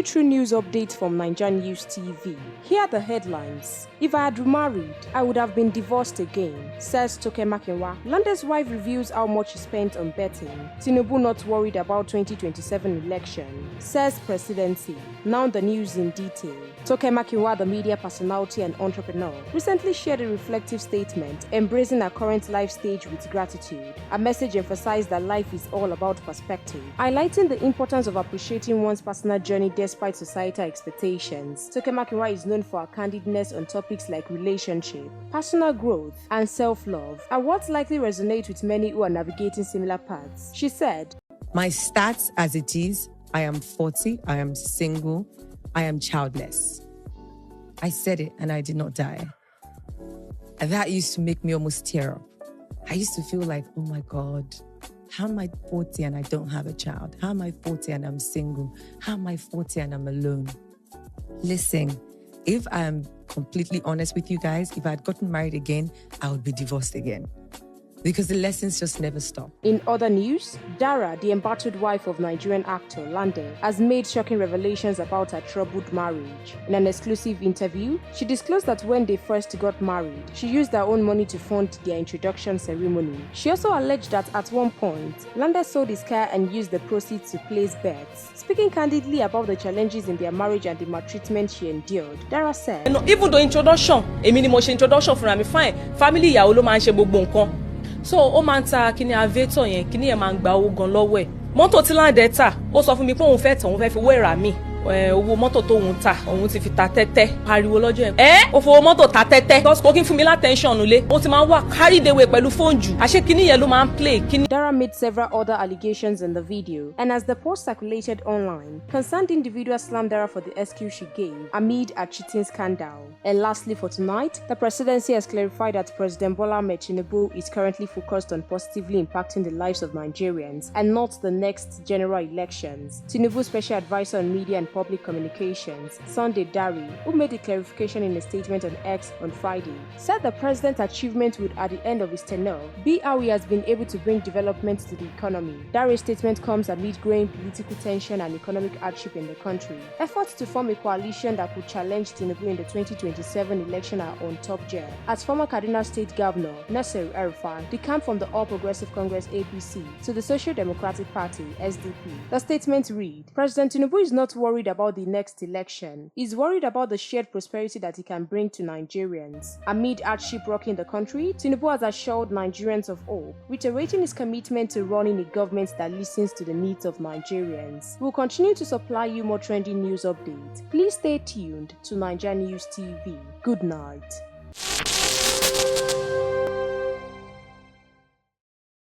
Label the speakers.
Speaker 1: you through news updates from NaijaNews TV. Here are the headlines. If I had remarried, I would have been divorced again, says Toke Makinwa. Lande's wife reveals how much he spent on betting. Tinubu not worried about 2027 election, says presidency. Now the news in detail. Toke Makinwa, the media personality and entrepreneur, recently shared a reflective statement embracing her current life stage with gratitude. A message emphasized that life is all about perspective, highlighting the importance of appreciating one's personal journey despite societal expectations. Toke Makinwa is known for her candidness on topics like relationship, personal growth, and self-love, and what likely resonate with many who are navigating similar paths. She said,
Speaker 2: "My stats as it is, I am 40, I am single, I am childless." I said it and I did not die. And that used to make me almost tear up. I used to feel like, oh my God, how am I 40 and I don't have a child? How am I 40 and I'm single? How am I 40 and I'm alone? Listen, if I'm completely honest with you guys, if I had gotten married again, I would be divorced again. Because the lessons just never stop.
Speaker 1: In other news, Dara, the embattled wife of Nigerian actor Lande, has made shocking revelations about her troubled marriage. In an exclusive interview, she disclosed that when they first got married, she used her own money to fund their introduction ceremony. She also alleged that at one point, Lande sold his car and used the proceeds to place bets. Speaking candidly about the challenges in their marriage and the maltreatment she endured, Dara said,
Speaker 3: "Even though introduction, èmi ni mo ṣe introduction fúnra mi, fine, family ìyàwó ló máa ń ṣe gbogbo nǹkan. So ó máa ń ta kíní aviator yẹn, kíní yẹn máa ń gba owó gan lọ́wọ́ ẹ̀. Mọ́tò tí Lande tà, ó sọ fún mi pé òun fẹ́ tà, òun fẹ́ fi owó ẹ̀rà mi. Owó mọ́tò tó òun tà, òun ti fi ta tẹ́tẹ́. Pariwo lọ́jọ́ yẹn. Ó fowó mọ́tò ta tẹ́tẹ́. Because kò kí n fún mi látẹ̀ńṣọ̀n nulẹ̀. Ó ti máa ń wà carried away pẹ̀lú fóònù jù. Àṣé kíní yẹn ló máa ń play.
Speaker 1: Dara made several other allegations in the video, and as the post circulated online, concerned individuals slammed Dara for the excuse she gave amid a cheating scandal. And lastly for tonight, the presidency has clarified that President Bola Ahmed Tinubu is currently focused on positively impacting the lives of Nigerians and not the next general elections. Tinubu's special advisor on media and public communications, Sunday Dari, who made the clarification in a statement on X on Friday, said the president's achievement would, at the end of his tenure, be how he has been able to bring development to the economy. Dari's statement comes amid growing political tension and economic hardship in the country. Efforts to form a coalition that could challenge Tinubu in the 2027 election are on top gear. As former Kaduna State Governor Nasir El-Rufai decamped from the All Progressive Congress (APC) to the Social Democratic Party (SDP), the statement read, "President Tinubu is not worried about the next election. He's worried about the shared prosperity that he can bring to Nigerians." Amid hardship rocking the country, Tinubu has assured Nigerians of hope, reiterating his commitment to running a government that listens to the needs of Nigerians. We will continue to supply you more trending news updates. Please stay tuned to NaijaNews TV. Good night.